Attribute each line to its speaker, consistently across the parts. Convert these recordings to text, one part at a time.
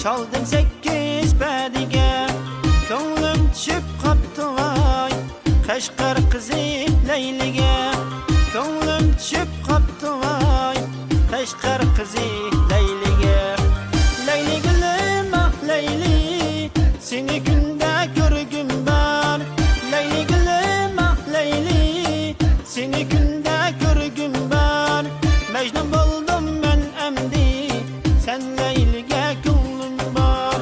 Speaker 1: Çaldım 8 bediga, ko'nglim tushib qopti voy. Qashqar qizi Layliga, ko'nglim tushib qopti voy. Qashqar qizi Layliga. Layli gulim ah Layli, seni kunda ko'rgim bor. Layli gulim ah Layli, seni kunda ko'rgim bor. Majnun bo'ldim men amdi, sen Layliga ko'nglim bor.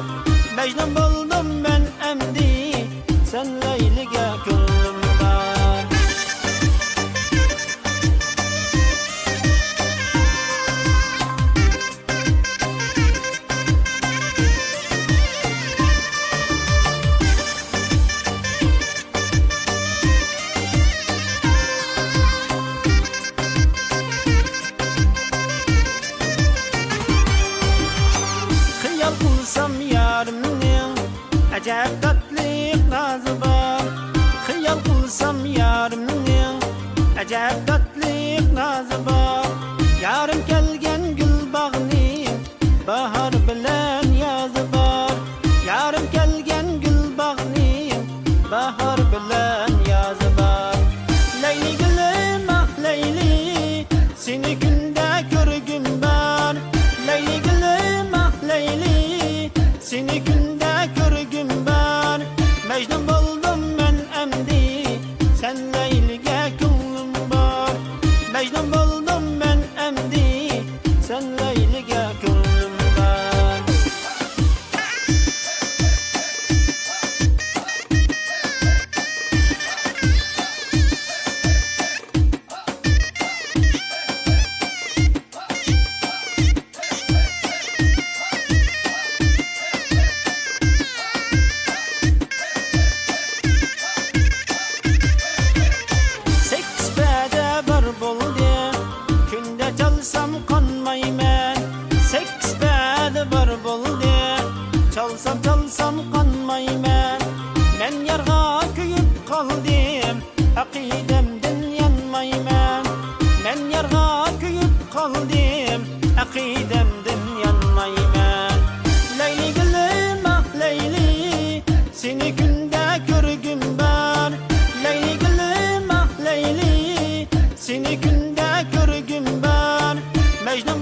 Speaker 1: Majnun bo'ldim men amdi, sen Layliga ko'nglim bor. Xiyol qilsam yarimning ajab tatlik nozi bor. Xiyol qilsam yarimning ajab tatlik nozi bor. Yarim kelgan gul bog'ning bahor bilan yozi bor. Yarim kelgan gul bog'ning bahor bilan yozi bor. Layli gulim ah Layli, seni kunda ko'rgim bor. Layli gulim ah Layli, seni kunda ko'rgim bor. Majnun bo'ldim men amdi, sen Layliga ko'nglim bor. Majnun bo'ldim men amdi, sen Layliga ko'nglim bor. Kunda çalsam qonmayman, 8 bedi bor bo'ldi. Çalsam qonmayman, men yarga kuyib qoldim, aqidamdan yanmayman. Men yarga kuyib qoldim, aqidamdan yanmayman. Layli gulim ah Layli, seni kunda ko'rgim bor. Layli gulim ah Layli, seni kunda ko'rgim bor. Majnun